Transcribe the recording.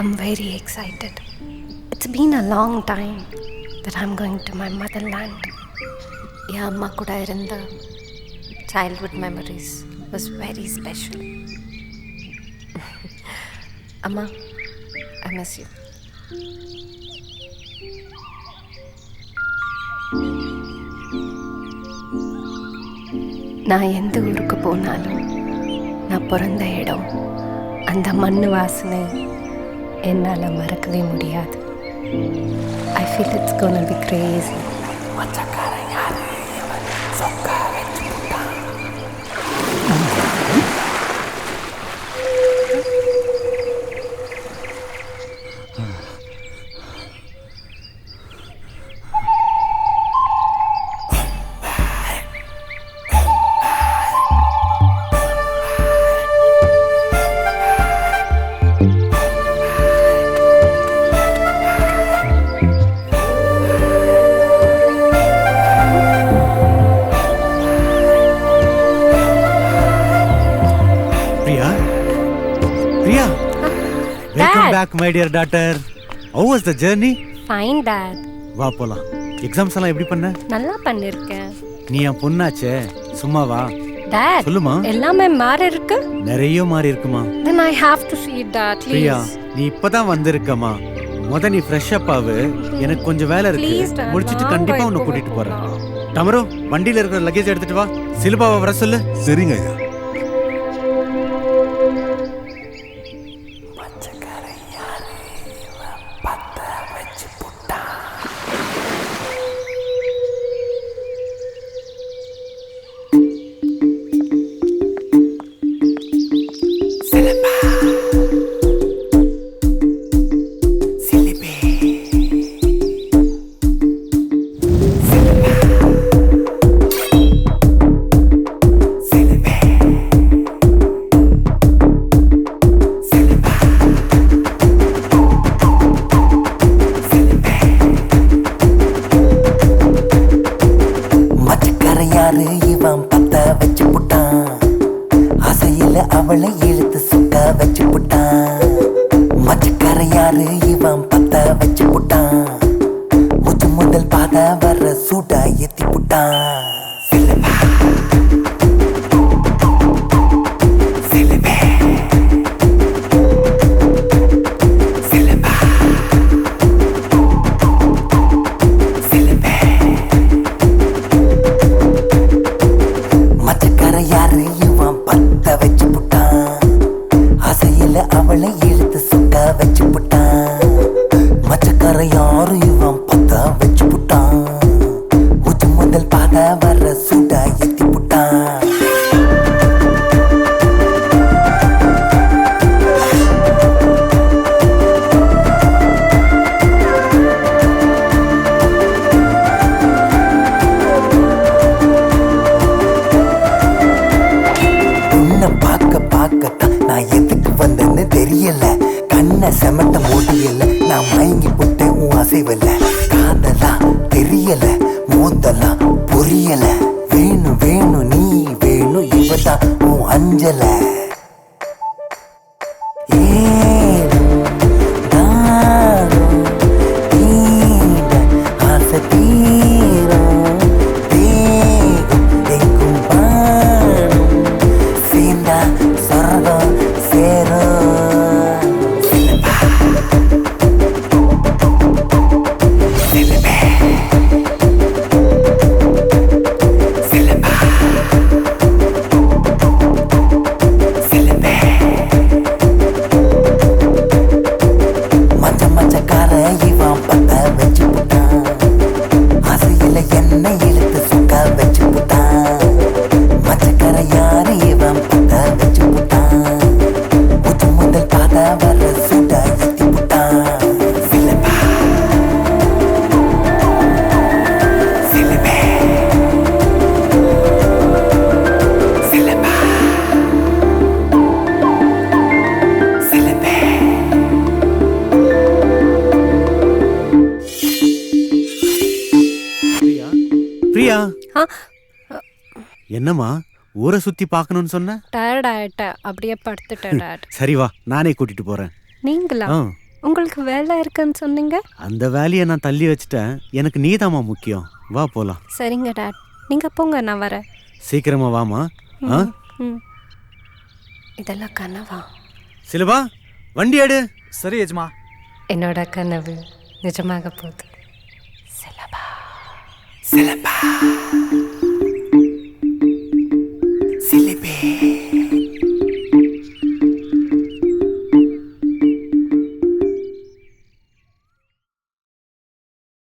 I'm very excited. It's been a long time that I'm going to my motherland. Yeah, amma kuda irundha childhood memories was very special. Amma, I miss you. நான் எந்த ஊருக்கு போனாலும் நான் பிறந்த இடம் அந்த மண் வாசனை என்னால் மறக்கவே முடியாது. I feel it's gonna be crazy. Welcome back, my dear daughter. How was the journey? Fine, Dad. வா போலாம். எக்ஸாம்ஸ் எல்லாம் எப்படி பண்ண? நல்லா பண்ணிருக்கேன். நீ என் பொண்ணாச்சே, சும்மா வா. Dad, சொல்லுமா. எல்லாமே மாறி இருக்கு. நிறைய மாறி இருக்குமா. Then I have to see Dad, please. Priya, நீ இப்பதான் வந்திருக்கமா. நீ ஃப்ரெஷ் அப் ஆகு. எனக்கு கொஞ்சம் வேலை இருக்கு. முடிச்சிட்டு கண்டிப்பா உன்னை கூட்டிட்டு போறேன். டமரோ, வண்டியில இருக்கிற லக்கேஜ் எடுத்துட்டு வா. சிலுபாவை வர சொல்லு. சரிங்க ஐயா. அவளை இழுத்து சுக்க வச்சு புட்டான். மச்சக்காரையாரு இவன் பத்த வச்சு புட்டான். முத்து முதல் பாத வர சூடா ஏத்தி புட்டான். மச்சக்காரையாரு இவன் பத்த வச்சு அவளை இழுத்து சுக்க வச்சு புட்டான். மச்சக்கார யாரு இவன் பத்த வச்சு புட்டான். முத்து முதல் பாத வர சூடா ஏத்தி புட்டான். உன்னை பார்க்கத்தான் நான் எதுக்கு வந்தேன்னு தெரியல. கண்ணை செமட்ட முடியல. நான் மயங்கி போட்டேன் உன் அசைவல. காதலா தெரியல, மோதலாம் புரியல. வேணும் வேணும் நீ வேணும் இவதான் உன் அஞ்சல. ஆசை தீரும் தேகம் எங்கும் பாடும். சேர்ந்தா சொர்க்கம் சேரும். மச்சக்கார இவன் பத்த வச்சு புட்டான். ஆசையில என்ன இழுத்து சுக்க வச்சு புட்டான். மச்சக்கார யாரு இவன் பத்த வச்சு புட்டான். முத்து முதல் பாத வர சூடா ஏத்தி புட்டான். பிரியா, என்னம்மா ஊரை சுத்தி பார்க்கணும்னு சொன்ன? டயர்ட் ஆயிட்டேன், அப்படியே படுத்துட்டேன் டாட். சரி வா, நானே கூட்டிட்டு போறேன். நீங்களா? உங்களுக்கு வேலை இருக்குன்னு சொன்னீங்க. அந்த வேலையை நான் தள்ளி வச்சுட்டேன். எனக்கு நீதாம்மா முக்கியம். வா போலாம். சரிங்க டாட், நீங்கள் போங்க, நான் வரேன். சீக்கிரமா வாமா. ஆ ம். இதெல்லாம் கனவா? சிலுபா, வண்டி எடு. சரி எஜமா. என்னோட கனவு நிஜமாக போகுது. சிலபா சிலம்பா